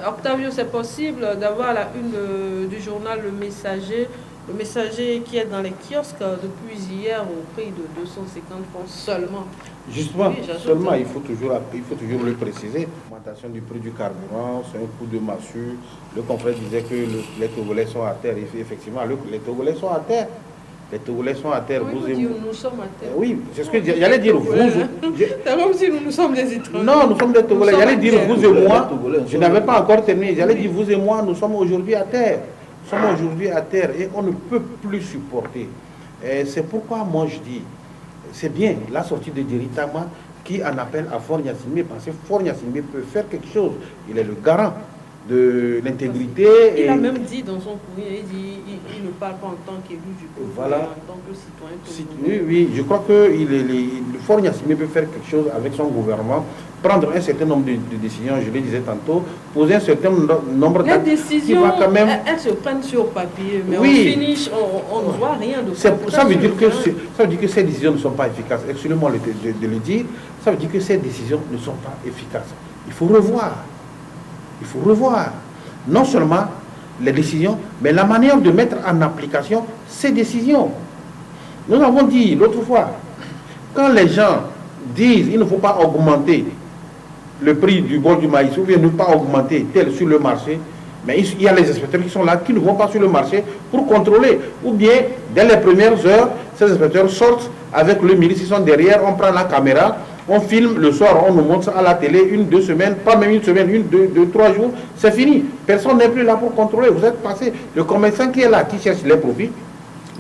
Octavio, c'est possible d'avoir la une du journal Le Messager qui est dans les kiosques depuis hier au prix de 250 francs seulement. Justement, Oui, seulement il faut toujours le préciser. L'augmentation du prix du carburant, c'est un coup de massue. Le confrère disait que les Togolais sont à terre. Effectivement, les Togolais sont à terre. Les Togolais sont à terre. Oui, nous sommes à terre. Oui, c'est ce que j'allais dire. C'est comme si nous sommes des étrangers. Non, nous sommes des Togolais. J'allais dire vous et moi. Je n'avais pas encore terminé. J'allais dire vous et moi, nous sommes aujourd'hui à terre. Nous sommes aujourd'hui à terre et on ne peut plus supporter. C'est pourquoi moi je dis, c'est bien la sortie de Djeritama qui en appelle à Faure Gnassingbé, parce que Faure Gnassingbé peut faire quelque chose. Il est le garant de l'intégrité. Il a même dit dans son courrier, il ne parle pas en tant qu'élu du peuple, voilà. Mais en tant que citoyen. Oui, je crois que Faure Gnassingbé peut faire quelque chose avec son gouvernement, prendre un certain nombre de décisions, je le disais tantôt, poser un certain nombre d'actes. Les décisions, quand même... elles se prennent sur papier, mais oui. au finish, on ne voit rien de ça. Ça veut dire que ces décisions ne sont pas efficaces. Excusez-moi de le dire, ça veut dire que ces décisions ne sont pas efficaces. Il faut revoir. Il faut revoir non seulement les décisions, mais la manière de mettre en application ces décisions. Nous avons dit l'autre fois, quand les gens disent qu'il ne faut pas augmenter le prix du bol du maïs, ou bien ne pas augmenter tel sur le marché, mais il y a les inspecteurs qui sont là, qui ne vont pas sur le marché pour contrôler. Ou bien, dès les premières heures, ces inspecteurs sortent avec le milice, ils sont derrière, on prend la caméra, on filme le soir, on nous montre à la télé, 1-2 semaines, pas même une semaine, 1-2-3 jours, c'est fini. Personne n'est plus là pour contrôler. Vous êtes passé. Le commerçant qui est là, qui cherche les profits,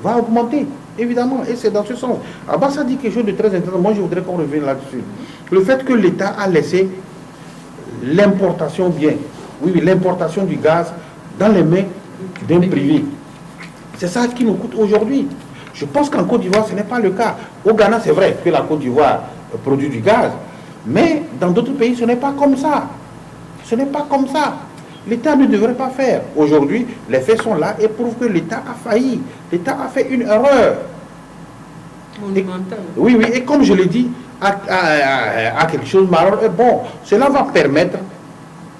va augmenter, évidemment. Et c'est dans ce sens. Abbas a dit quelque chose de très intéressant. Moi, je voudrais qu'on revienne là-dessus. Le fait que l'État a laissé l'importation bien, oui, l'importation du gaz dans les mains d'un privé. C'est ça qui nous coûte aujourd'hui. Je pense qu'en Côte d'Ivoire, ce n'est pas le cas. Au Ghana, c'est vrai que la Côte d'Ivoire produit du gaz, mais dans d'autres pays, ce n'est pas comme ça. Ce n'est pas comme ça. L'État ne devrait pas faire. Aujourd'hui, les faits sont là et prouvent que l'État a failli. L'État a fait une erreur. Monumentale. Oui, et comme je l'ai dit, à quelque chose de bon, cela va permettre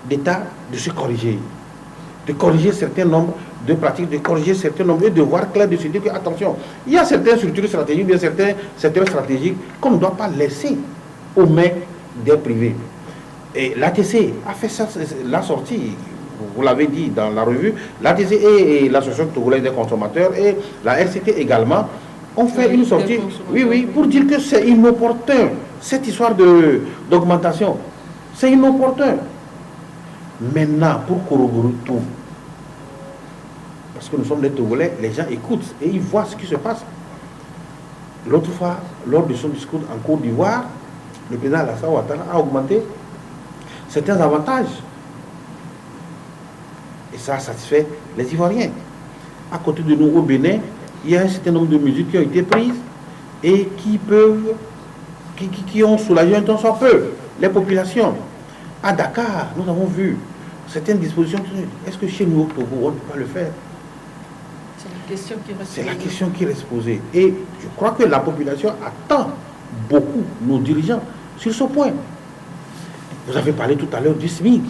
l'État de se corriger, de corriger certains nombres de pratiques, de corriger certains nombres et de voir clair, de se dire que, attention, il y a certaines structures stratégiques, bien certains secteurs stratégiques qu'on ne doit pas laisser aux mains des privés. Et l'ATC a fait ça, la sortie, vous l'avez dit dans la revue, l'ATC et l'Association togolaise des consommateurs et la RCT également ont fait une sortie, oui, pour dire que c'est inopportun, cette histoire d'augmentation, c'est inopportun. Maintenant, pour corroborer tout, parce que nous sommes des Togolais, les gens écoutent et ils voient ce qui se passe. L'autre fois, lors de son discours en Côte d'Ivoire, le président Alassane Ouattara a augmenté certains avantages. Et ça satisfait les Ivoiriens. À côté de nous, au Bénin, il y a un certain nombre de mesures qui ont été prises et qui ont soulagé un tant soit peu les populations. À Dakar, nous avons vu certaines dispositions. Est-ce que chez nous au Togo, on ne peut pas le faire? C'est la question qui reste posée. Et je crois que la population attend beaucoup nos dirigeants sur ce point. Vous avez parlé tout à l'heure du SMIC.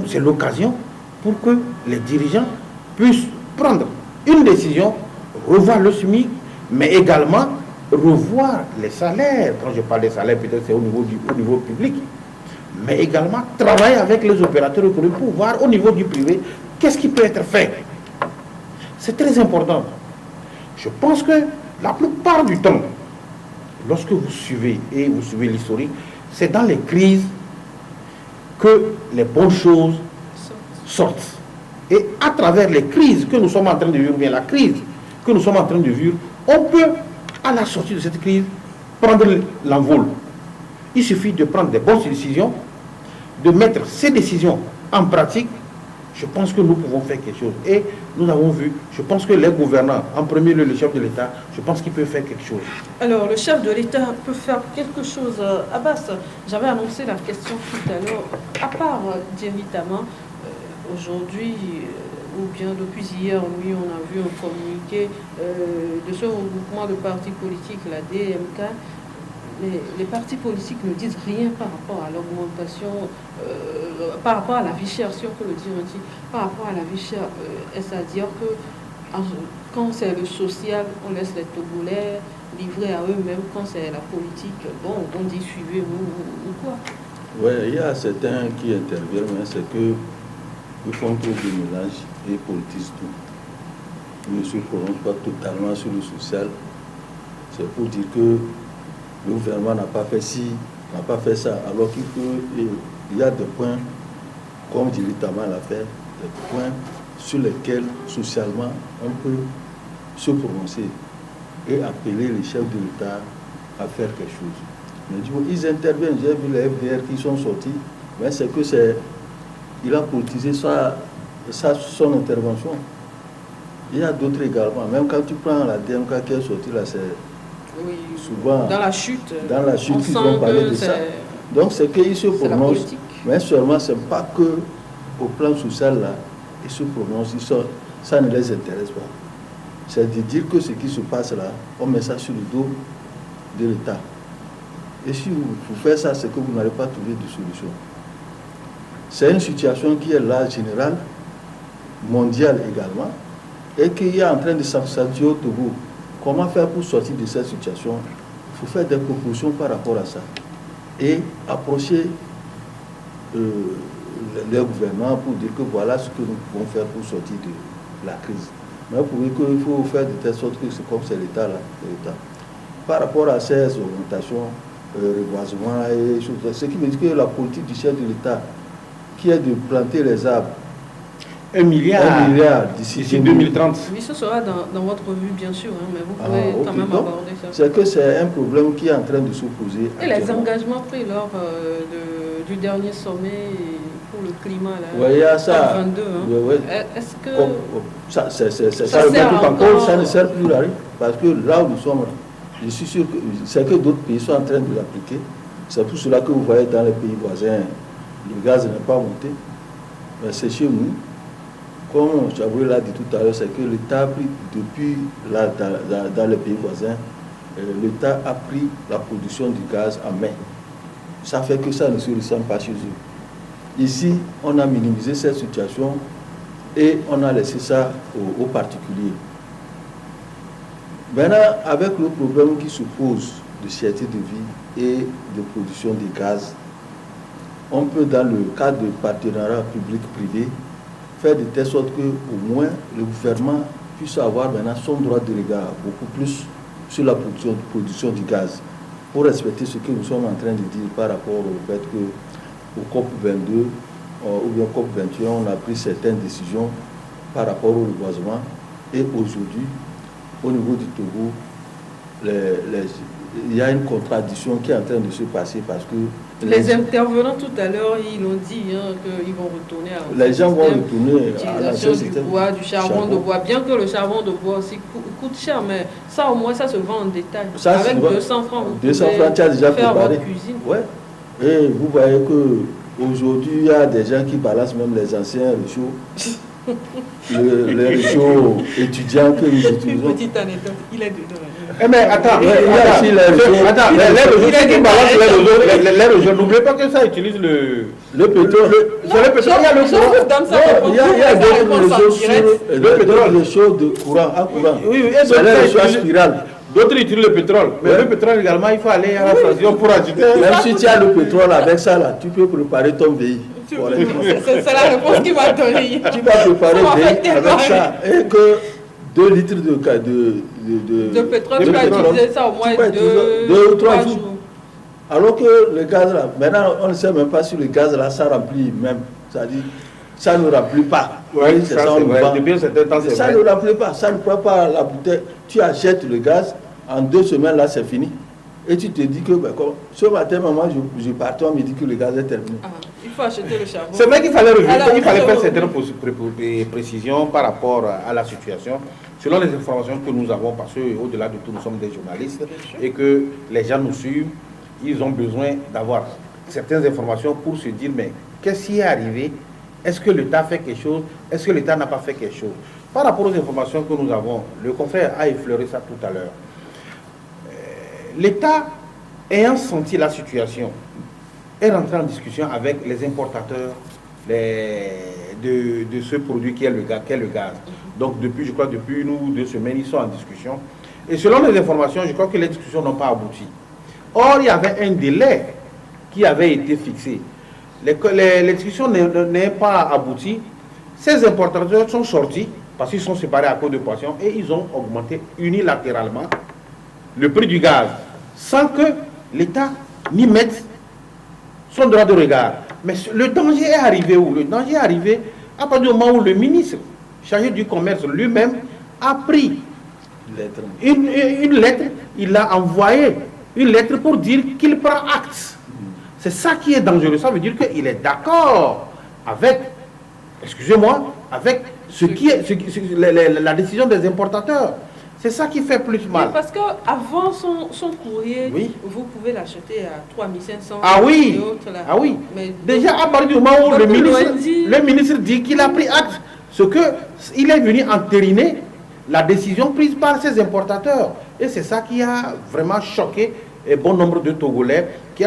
C'est l'occasion pour que les dirigeants puissent prendre une décision, revoir le SMIC, mais également revoir les salaires. Quand je parle des salaires, peut-être c'est au niveau public, mais également travailler avec les opérateurs économiques pour voir au niveau du privé qu'est-ce qui peut être fait. C'est très important. Je pense que la plupart du temps, lorsque vous suivez l'historique, c'est dans les crises que les bonnes choses sortent. Et à travers les crises que nous sommes en train de vivre, bien la crise que nous sommes en train de vivre, on peut, à la sortie de cette crise, prendre l'envol. Il suffit de prendre des bonnes décisions, de mettre ces décisions en pratique. Je pense que nous pouvons faire quelque chose. Et nous avons vu, je pense que les gouvernants, en premier lieu le chef de l'État, je pense qu'il peut faire quelque chose. Alors, le chef de l'État peut faire quelque chose. Abbas, j'avais annoncé la question tout à l'heure. À part Djeritama, aujourd'hui, ou bien depuis hier, oui, on a vu un communiqué de ce regroupement de partis politiques, la DMK, les partis politiques ne disent rien par rapport à l'augmentation, par rapport à la vie chère, si on peut le dire ainsi, par rapport à la vie chère. Est-ce à dire que quand c'est le social, on laisse les Togolais livrés à eux-mêmes, quand c'est la politique, bon, on dit suivez ou quoi? Oui, il y a certains qui interviennent, mais c'est qu'ils font trop de mélange et politisent tout. Ils ne se prononcent pas totalement sur le social. C'est pour dire que le gouvernement n'a pas fait ci, n'a pas fait ça, alors qu'il y a des points, comme Djily Tama l'a fait, des points sur lesquels socialement on peut se prononcer et appeler les chefs de l'État à faire quelque chose. Mais du coup, ils interviennent, j'ai vu les FDR qui sont sortis, mais c'est que il a politisé son intervention. Il y a d'autres également, même quand tu prends la DMK qui est sortie là, c'est souvent dans la chute qu'ils vont parler de ça. Donc c'est qu'ils se prononcent, mais seulement c'est pas que au plan social là, ils se prononcent, ça ne les intéresse pas. C'est de dire que ce qui se passe là, on met ça sur le dos de l'État. Et si vous faites ça, c'est que vous n'allez pas trouver de solution. C'est une situation qui est là, générale, mondiale également, et qui est en train de s'accentuer au Togo. Comment faire pour sortir de cette situation? Il faut faire des propositions par rapport à ça. Et approcher le gouvernement pour dire que voilà ce que nous pouvons faire pour sortir de la crise. Mais pour qu'il faut faire de telle sorte que c'est comme c'est l'État là, l'État. Par rapport à ces augmentations, reboisement et choses, ce qui veut dire que la politique du chef de l'État, qui est de planter les arbres, 1 milliard d'ici 2030. Oui, ce sera dans votre revue, bien sûr, hein, mais vous pouvez quand même aborder ça. C'est que c'est un problème qui est en train de se poser. Et les engagements pris lors du dernier sommet pour le climat, là, ouais, il y a ça. 22, hein. Ouais. Est-ce que ça remet tout en cause, ça ne sert plus à rien. Parce que là où nous sommes, je suis sûr que c'est que d'autres pays sont en train de l'appliquer. C'est pour cela que vous voyez dans les pays voisins, le gaz n'est pas monté. Mais c'est chez nous. Comme Chaboué l'a dit tout à l'heure, c'est que l'État a pris, depuis là, dans les pays voisins, l'État a pris la production du gaz en main. Ça fait que ça ne se ressent pas chez eux. Ici, on a minimisé cette situation et on a laissé ça aux particuliers. Maintenant, avec le problème qui se pose de cherté de vie et de production de gaz, on peut, dans le cadre de partenariat public-privé, faire de telle sorte que au moins le gouvernement puisse avoir maintenant son droit de regard beaucoup plus sur la production du gaz, pour respecter ce que nous sommes en train de dire par rapport au fait que au COP 22 ou bien COP 21, on a pris certaines décisions par rapport au reboisement, et aujourd'hui, au niveau du Togo, il y a une contradiction qui est en train de se passer parce que les intervenants tout à l'heure, ils l'ont dit, hein, qu'ils vont retourner à les gens vont retourner à l'utilisation du bois, du charbon de bois, bien que le charbon de bois aussi coûte cher, mais ça au moins ça se vend en détail. Ça, avec 200 francs, vous 200 francs, tu as déjà faire préparé. votre cuisine. Ouais. Et vous voyez que aujourd'hui il y a des gens qui balancent même les anciens réchauds. Les réchauds étudiants que nous utilisons. Une petite anecdote, il est dedans. Mais attends, il y a aussi les réseaux qui balancent les réseaux, n'oubliez pas que ça utilise le pétrole. Sur le pétrole, il y a le courant. Il y a d'autres réseaux sur le pétrole, réchauds de courant, en courant. Oui, c'est les réchauds à spirale. D'autres utilisent le pétrole. Mais le pétrole également, il faut aller à la station pour ajouter. Même si tu as le pétrole avec ça, là, tu peux préparer ton pays. C'est la réponse qu'il m'a donnée. Tu vas préparer le pays avec ça. Et que 2 litres de pétrole, tu vas utiliser ça au moins 2 ou 3 jours. Alors que le gaz là, maintenant on ne sait même pas si le gaz là, ça remplit même. C'est-à-dire, ça ne remplit pas. Oui, c'est ça, depuis un certain temps, ça ne remplit pas, ça ne prend pas la bouteille. Tu achètes le gaz, en 2 semaines là, c'est fini. Et tu te dis que ce matin, maman, je partais, on me dit que le gaz est terminé. Il faut acheter le charbon. C'est vrai qu'il fallait il fallait faire certaines précisions par rapport à la situation, selon les informations que nous avons, parce qu'au-delà de tout, nous sommes des journalistes et que les gens nous suivent, ils ont besoin d'avoir certaines informations pour se dire, mais qu'est-ce qui est arrivé? Est-ce que l'État fait quelque chose? Est-ce que l'État n'a pas fait quelque chose? Par rapport aux informations que nous avons, le confrère a effleuré ça tout à l'heure. L'État ayant senti la situation, est rentré en discussion avec les importateurs de ce produit qui est le gaz. Donc depuis 1 ou 2 semaines, ils sont en discussion. Et selon les informations, je crois que les discussions n'ont pas abouti. Or, il y avait un délai qui avait été fixé. Les discussions n'ont pas abouti. Ces importateurs sont sortis parce qu'ils sont séparés à cause de poissons et ils ont augmenté unilatéralement le prix du gaz sans que l'État n'y mette son droit de regard. Mais le danger est arrivé où? Le danger est arrivé à partir du moment où le ministre chargé du commerce lui-même a pris une lettre, il a envoyé une lettre pour dire qu'il prend acte. C'est ça qui est dangereux. Ça veut dire qu'il est d'accord avec, excusez-moi, avec la décision des importateurs. C'est ça qui fait plus mal. Oui, parce qu'avant son courrier, oui, vous pouvez l'acheter à 3500. Ah oui, ah oui. Mais déjà à partir du moment où le ministre dit qu'il a pris acte, il est venu entériner la décision prise par ces importateurs. Et c'est ça qui a vraiment choqué bon nombre de Togolais, qui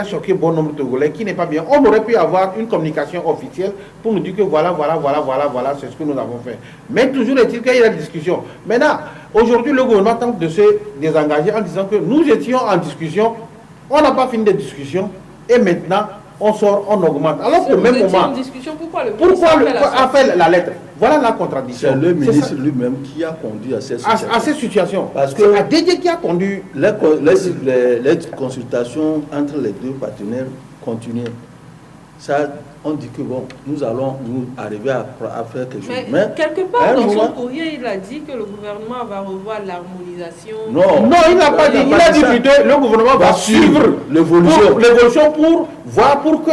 n'est pas bien. On aurait pu avoir une communication officielle pour nous dire que voilà, c'est ce que nous avons fait. Mais toujours est-il qu'il y a des discussions. Maintenant, aujourd'hui, le gouvernement tente de se désengager en disant que nous étions en discussion, on n'a pas fini des discussions, et maintenant, on sort, on augmente. Alors qu'au même moment... en discussion, pourquoi le ministre a fait la lettre? Voilà la contradiction. C'est le ministre lui-même qui a conduit à cette situation. À cette situation. Parce que c'est ADG qui a conduit... Les consultations entre les deux partenaires continuaient. Ça, on dit que bon, nous allons nous arriver à faire quelque chose. Mais quelque part dans son courrier, il a dit que le gouvernement va revoir l'harmonisation. Non, il n'a pas dit. Il a dit plutôt le gouvernement va suivre l'évolution pour voir pour que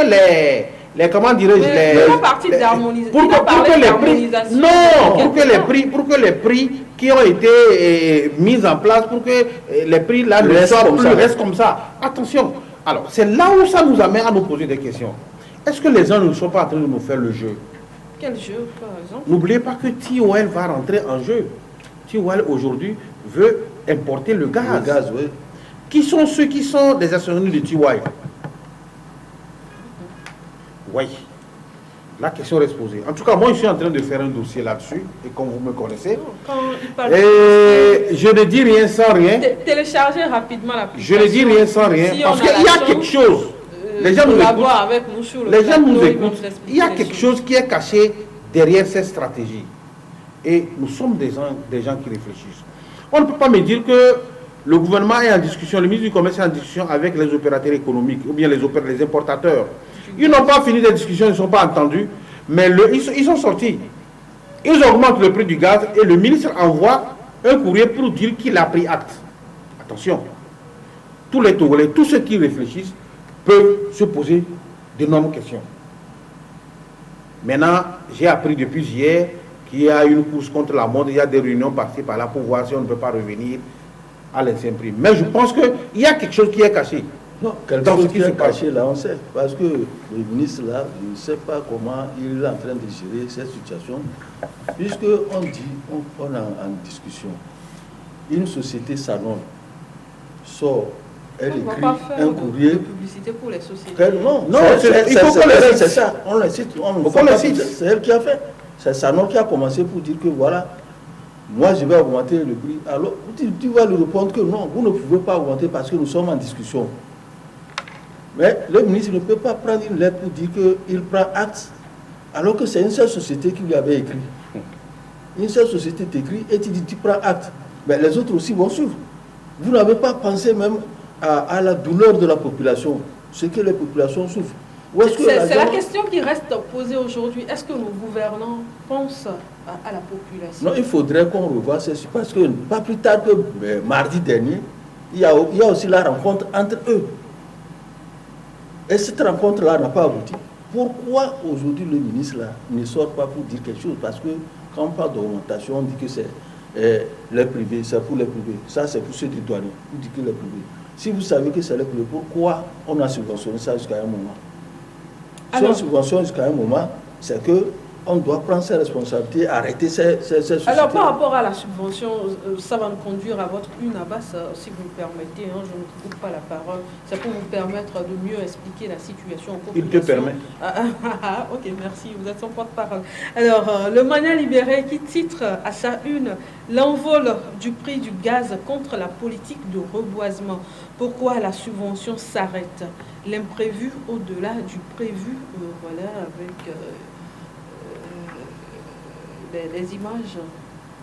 comment dirais-je, pour que les prix qui ont été mis en place, pour que les prix là restent comme ça. Attention. Alors, c'est là où ça nous amène à nous poser des questions. Est-ce que les gens ne sont pas en train de nous faire le jeu? Quel jeu, par exemple? N'oubliez pas que TOL va rentrer en jeu. TOL aujourd'hui veut importer le gaz. Le gaz, oui. Qui sont ceux qui sont des actionnaires de TOL? Oui. La question reste posée. En tout cas, moi, je suis en train de faire un dossier là-dessus, et comme vous me connaissez, je ne dis rien sans rien. Téléchargez rapidement l'application. Je ne dis rien sans rien, parce qu'il y a quelque chose. Les gens nous écoutent. Il y a quelque chose qui est caché derrière cette stratégie. Et nous sommes des gens qui réfléchissent. On ne peut pas me dire que le gouvernement est en discussion, le ministre du Commerce est en discussion avec les opérateurs économiques, ou bien les importateurs. Ils n'ont pas fini des discussions, ils ne sont pas entendus, mais ils sont sortis. Ils augmentent le prix du gaz et le ministre envoie un courrier pour dire qu'il a pris acte. Attention, tous les Togolais, tous ceux qui réfléchissent, peuvent se poser d'énormes questions. Maintenant, j'ai appris depuis hier qu'il y a une course contre la montre, il y a des réunions par-ci par-là pour voir si on ne peut pas revenir à l'ancien prix. Mais je pense qu'il y a quelque chose qui est caché. Non, quelque chose qui est caché là, on sait. Parce que le ministre là, je ne sais pas comment il est en train de gérer cette situation. Puisqu'on dit, on est en discussion, une société Sanon sort. Elle écrit un courrier. De publicité pour les sociétés. Non, c'est ça. On le cite. C'est elle qui a fait. C'est Sanon qui a commencé pour dire que voilà, moi je vais augmenter le prix. Alors tu vas lui répondre que non, vous ne pouvez pas augmenter parce que nous sommes en discussion. Mais le ministre ne peut pas prendre une lettre pour dire qu'il prend acte, alors que c'est une seule société qui lui avait écrit. Une seule société t'écrit et tu dis tu prends acte. Mais les autres aussi vont suivre. Vous n'avez pas pensé même à la douleur de la population, ce que les populations souffrent. C'est la question qui reste posée aujourd'hui. Est-ce que nos gouvernants pensent à la population? Non, il faudrait qu'on revoie ceci, parce que pas plus tard que mardi dernier, il y a aussi la rencontre entre eux. Et cette rencontre-là n'a pas abouti. Pourquoi aujourd'hui le ministre là ne sort pas pour dire quelque chose? Parce que quand on parle d'augmentation, on dit que c'est les privés, c'est pour les privés. Ça, c'est pour ceux du douanier. On dit que les privés. Si vous savez que c'est les privés, pourquoi on a subventionné ça jusqu'à un moment? Si on subventionne jusqu'à un moment, c'est que on doit prendre ses responsabilités, arrêter ces sociétés. Alors, par rapport à la subvention, ça va nous conduire à votre une Abbas, si vous me permettez, hein, je ne coupe pas la parole. C'est pour vous permettre de mieux expliquer la situation en population. Il te permet. Ok, merci, vous êtes son porte-parole. Alors, le Mania Libéré qui titre à sa une l'envol du prix du gaz contre la politique de reboisement. Pourquoi la subvention s'arrête? L'imprévu au-delà du prévu, voilà, avec les images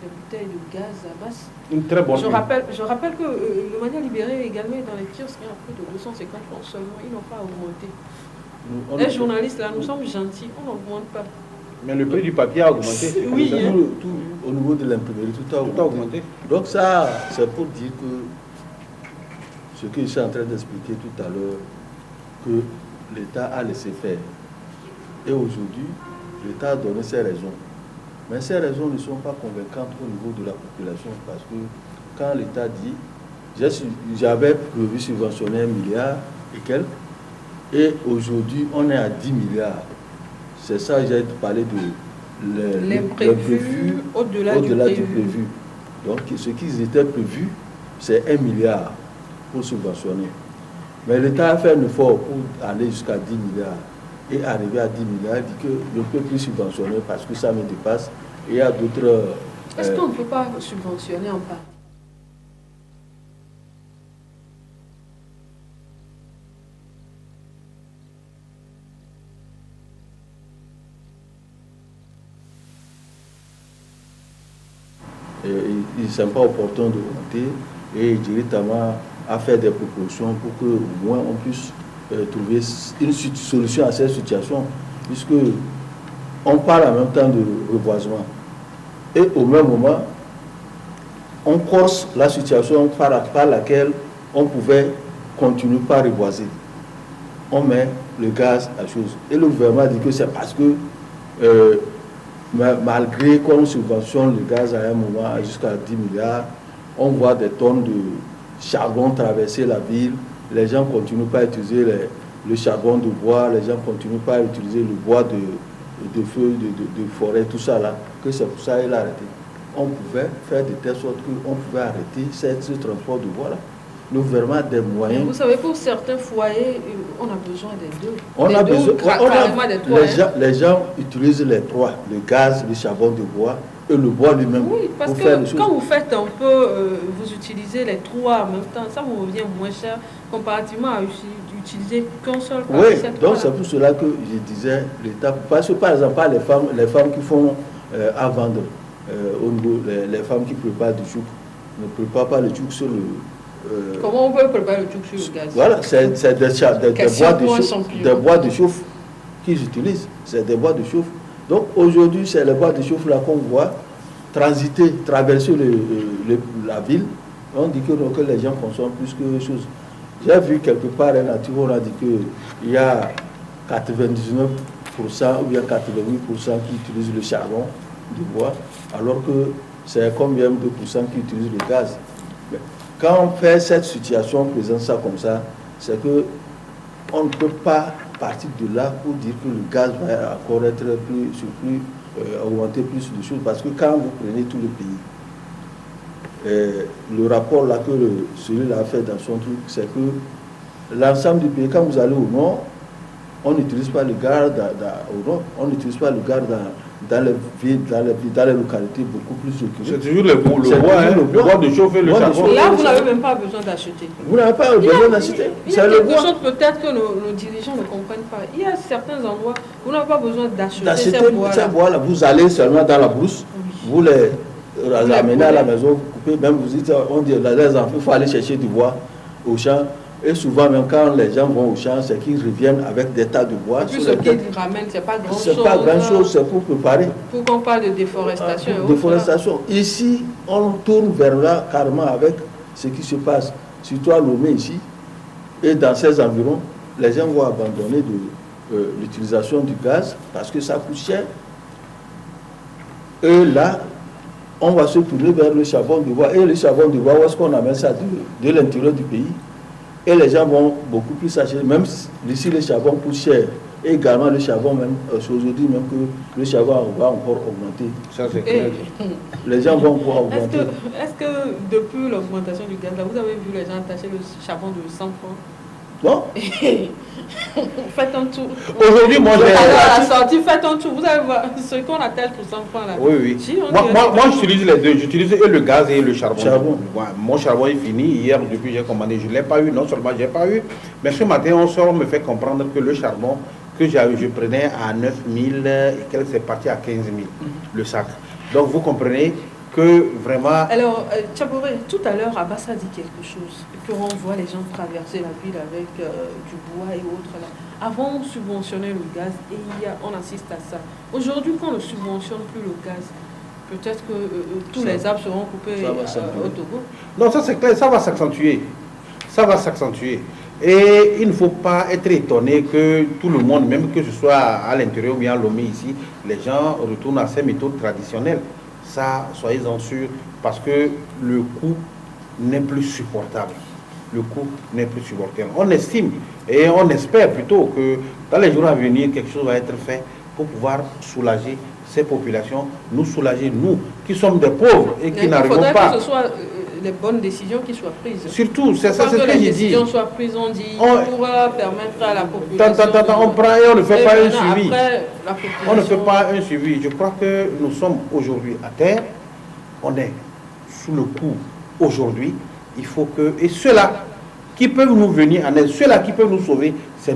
des bouteilles de gaz à basse. Une très bonne. Je rappelle que le Mania Libéré également dans les kiosques, il y a plus de 250 francs seulement, ils n'ont pas augmenté. Les journalistes là, nous sommes gentils, on n'augmente pas. Mais le prix du papier a augmenté. Oui, Tout, au niveau de l'imprimerie, tout a augmenté. Donc ça, c'est pour dire que ce que je suis en train d'expliquer tout à l'heure, que l'État a laissé faire. Et aujourd'hui, l'État a donné ses raisons. Mais ces raisons ne sont pas convaincantes au niveau de la population parce que quand l'État dit, j'avais prévu subventionner 1 milliard et quelques, et aujourd'hui on est à 10 milliards. C'est ça, j'ai parlé de l'imprévu au-delà du prévu. Donc ce qu'ils étaient prévus, c'est 1 milliard pour subventionner. Mais l'État a fait un effort pour aller jusqu'à 10 milliards. Et arrivé à 10 milliards, il dit que je ne peux plus subventionner parce que ça me dépasse. Et il y a d'autres... Est-ce qu'on ne peut pas subventionner en part? Il ne semble pas opportun de monter et directement à faire des propositions pour qu'au moins on puisse trouver une solution à cette situation, puisque on parle en même temps de reboisement. Et au même moment, on corse la situation par laquelle on pouvait continuer par reboiser. On met le gaz à chose. Et le gouvernement dit que c'est parce que malgré qu'on subventionne le gaz à un moment jusqu'à 10 milliards, on voit des tonnes de charbon traverser la ville. Les gens ne continuent pas à utiliser le charbon de bois, les gens ne continuent pas à utiliser le bois de feu, de forêt, tout ça là, que c'est pour ça qu'il a arrêté. On pouvait faire de telle sorte qu'on pouvait arrêter ce transport de bois là. Le gouvernement a des moyens. Vous savez, pour certains foyers, on a besoin des deux. On a besoin des trois. Les gens utilisent les trois, le gaz, le charbon de bois et le bois lui-même. Oui, parce que quand vous faites un peu, vous utilisez les trois en même temps, ça vous revient moins cher comparativement à utiliser qu'un seul. Oui, donc c'est pour cela que je disais l'État. Parce que par exemple, les femmes qui font à vendre, au niveau, les femmes qui préparent du chouk, ne préparent pas le chouk sur le. Comment on peut préparer le chouk sur le gaz? Voilà, c'est des bois de chauffe qu'ils utilisent. C'est des bois de chauffe. Donc aujourd'hui, c'est les bois de chauffe là qu'on voit transiter, traverser la ville. On dit que les gens consomment plus que chose. J'ai vu quelque part un article, on a dit qu'il y a 99% ou bien 88% qui utilisent le charbon du bois, alors que c'est combien de pourcents qui utilisent le gaz. Mais quand on fait cette situation, on présente ça comme ça, c'est que on ne peut pas partir de là pour dire que le gaz va encore être augmenter plus de choses, parce que quand vous prenez tout le pays, le rapport là que celui-là a fait dans son truc, c'est que l'ensemble du pays, quand vous allez au nord, on n'utilise pas le gaz au nord, on n'utilise pas le gaz dans les villes, dans les localités beaucoup plus reculées. C'est toujours le bois de chauffer le charbon. Là, vous n'avez même pas besoin d'acheter. Vous n'avez pas besoin d'acheter. Il y a quelque chose peut-être que nos dirigeants ne comprennent pas. Il y a certains endroits où vous n'avez pas besoin d'acheter ces bois-là. Vous allez seulement dans la brousse, vous les amenez à la maison, vous coupez, même vous dites, on dit, les enfants, il faut aller chercher du bois au champ. Et souvent, même quand les gens vont au champ, c'est qu'ils reviennent avec des tas de bois. Et puis ce qu'ils ramènent, ce n'est pas grand-chose. C'est pas grand-chose, c'est pour préparer. Pour qu'on parle de déforestation. Déforestation. Ici, on tourne vers là carrément avec ce qui se passe. Surtout à Lomé ici, et dans ces environs, les gens vont abandonner l'utilisation du gaz parce que ça coûte cher. Et là, on va se tourner vers le charbon de bois. Et le charbon de bois, où est-ce qu'on amène ça de l'intérieur du pays? Et les gens vont beaucoup plus acheter. Même ici, le charbon coûte cher. Et également le charbon, même, c'est aujourd'hui même que le charbon va encore augmenter. Ça, c'est clair. Les gens vont pouvoir augmenter. Est-ce que depuis l'augmentation du gaz, là, vous avez vu les gens attacher le charbon de 100 francs? Non. Faites un tour. Aujourd'hui, moi, j'ai... À la sortie, faites un tour. Vous allez voir ce qu'on attache pour 100 francs là. Oui, oui. Si, Moi, j'utilise les deux. J'utilise et le gaz et le charbon. Charbon. Ouais, mon charbon est fini. Hier, depuis j'ai commandé, je ne l'ai pas eu. Non seulement je n'ai pas eu, mais ce matin, on me fait comprendre que le charbon que je prenais à 9 000 et quelques, c'est parti à 15 000 le sac. Donc, vous comprenez que vraiment... Alors, Tchabouré, tout à l'heure, Abbas a dit quelque chose. Qu'on voit les gens traverser la ville avec du bois et autres là. Avant, on subventionnait le gaz et on assiste à ça. Aujourd'hui, quand on ne subventionne plus le gaz, peut-être que tous les arbres seront coupés au Togo. Non, ça c'est clair, ça va s'accentuer. Ça va s'accentuer. Et il ne faut pas être étonné que tout le monde, même que ce soit à l'intérieur ou bien à Lomé ici, les gens retournent à ces méthodes traditionnelles. Ça, soyez-en sûrs, parce que le coût n'est plus supportable. Le coût n'est plus supportable. On estime et on espère plutôt que dans les jours à venir, quelque chose va être fait pour pouvoir soulager ces populations, nous soulager, nous, qui sommes des pauvres et qui n'arrivons pas. Il faudrait que ce soit les bonnes décisions qui soient prises. Surtout, c'est ça, c'est ce que j'ai dit. Les décisions soient prises, on dit, pour permettre à la population... On prend et on ne fait pas un suivi. Après, on ne fait pas un suivi. Je crois que nous sommes aujourd'hui à terre, on est sous le coup aujourd'hui. Il faut que... Et ceux-là qui peuvent nous venir en aide, ceux-là qui peuvent nous sauver, c'est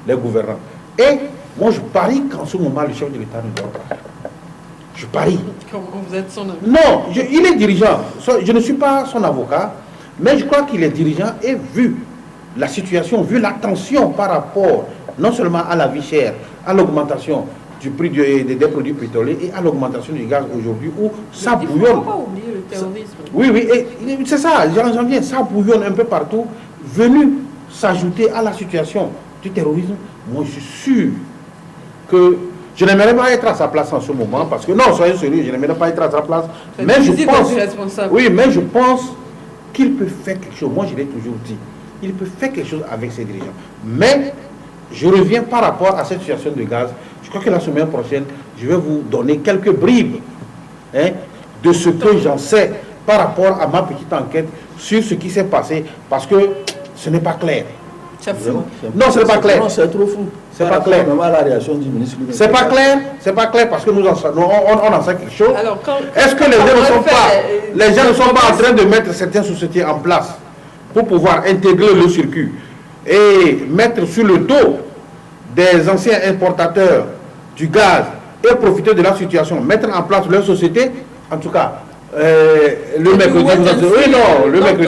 les gouvernants. Et moi, je parie qu'en ce moment, le chef de l'État ne dort pas. Je parie. Comment vous êtes son ami? Non, il est dirigeant. Je ne suis pas son avocat, mais je crois qu'il est dirigeant et vu la situation, vu la tension par rapport non seulement à la vie chère, à l'augmentation du prix des produits pétroliers et à l'augmentation du gaz aujourd'hui où ça bouillonne. Il ne faut pas oublier le terrorisme. Oui, oui, et c'est ça, j'en viens, ça bouillonne un peu partout, venu s'ajouter à la situation du terrorisme. Moi, je suis sûr que je n'aimerais pas être à sa place en ce moment, parce que non, soyez sérieux, je n'aimerais pas être à sa place. Mais je pense, oui, mais je pense qu'il peut faire quelque chose. Moi, je l'ai toujours dit, il peut faire quelque chose avec ses dirigeants. Mais je reviens par rapport à cette situation de gaz. Je crois que la semaine prochaine, je vais vous donner quelques bribes de ce que j'en sais par rapport à ma petite enquête sur ce qui s'est passé, parce que ce n'est pas clair. C'est fou. Non, ce n'est pas clair. C'est trop fou. C'est pas clair. Même à la réaction du ministre. C'est pas clair. C'est pas clair parce que on en sait quelque chose. Est-ce que les gens ne sont pas en train de mettre certaines sociétés en place pour pouvoir intégrer le circuit et mettre sur le dos des anciens importateurs du gaz et profiter de la situation, mettre en place leur société? En tout cas, le mercredi,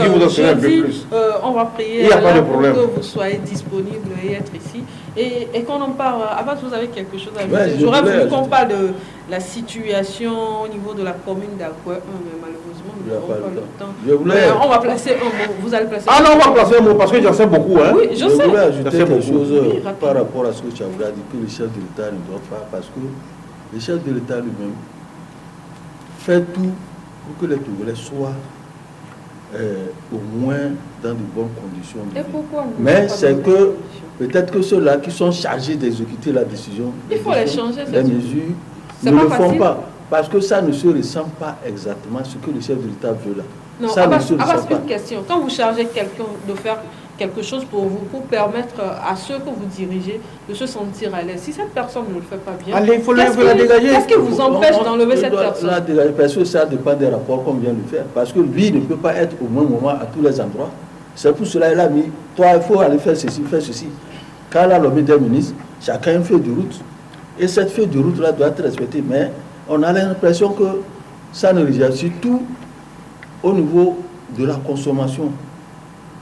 vous en serez un peu plus. On va prier. Il n'y a pas de problème. Pour que vous soyez disponible et être ici. Et qu'on en parle. Abbas, vous avez quelque chose à ajouter? Ouais, j'aurais voulu qu'on parle de la situation au niveau de la commune d'Akoué, mais malheureusement, nous n'avons pas le temps. On va placer un mot. Vous allez placer un mot. Ah non, on va placer un mot parce que j'en sais beaucoup. Hein. Oui, je sais. voulais ajouter quelque chose par rapport à ce que tu as dit, que le chef de l'État ne doit pas, parce que le chef de l'État lui-même fait tout pour que les Togolais soient au moins dans de bonnes conditions. Et pourquoi mais c'est que peut-être que ceux-là qui sont chargés d'exécuter la décision, il faut les changer, les mesures ne le font pas. Parce que ça ne se ressemble pas exactement à ce que le chef de l'État veut là. Non, ça Abbas, ne se ressemble pas. Une question. Quand vous chargez quelqu'un de faire quelque chose pour vous, pour permettre à ceux que vous dirigez de se sentir à l'aise, si cette personne ne le fait pas bien, allez, il faut la dégager. Qu'est-ce qui vous empêche d'enlever cette personne? La dégager, parce que ça dépend des rapports qu'on vient de faire. Parce que lui ne peut pas être au même moment à tous les endroits. C'est pour cela qu'il a mis, toi, il faut aller faire ceci, faire ceci. Quand la lobby des ministres, chacun fait de route. Et cette feuille de route-là doit être respectée. Mais on a l'impression que ça ne réagit surtout au niveau de la consommation.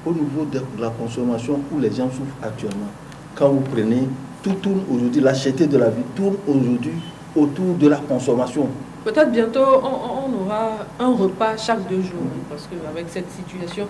Au niveau de la consommation où les gens souffrent actuellement. Quand vous prenez, tout tourne aujourd'hui, la cherté de la vie tourne aujourd'hui autour de la consommation. Peut-être bientôt, on aura un repas chaque 2 jours, parce qu'avec cette situation...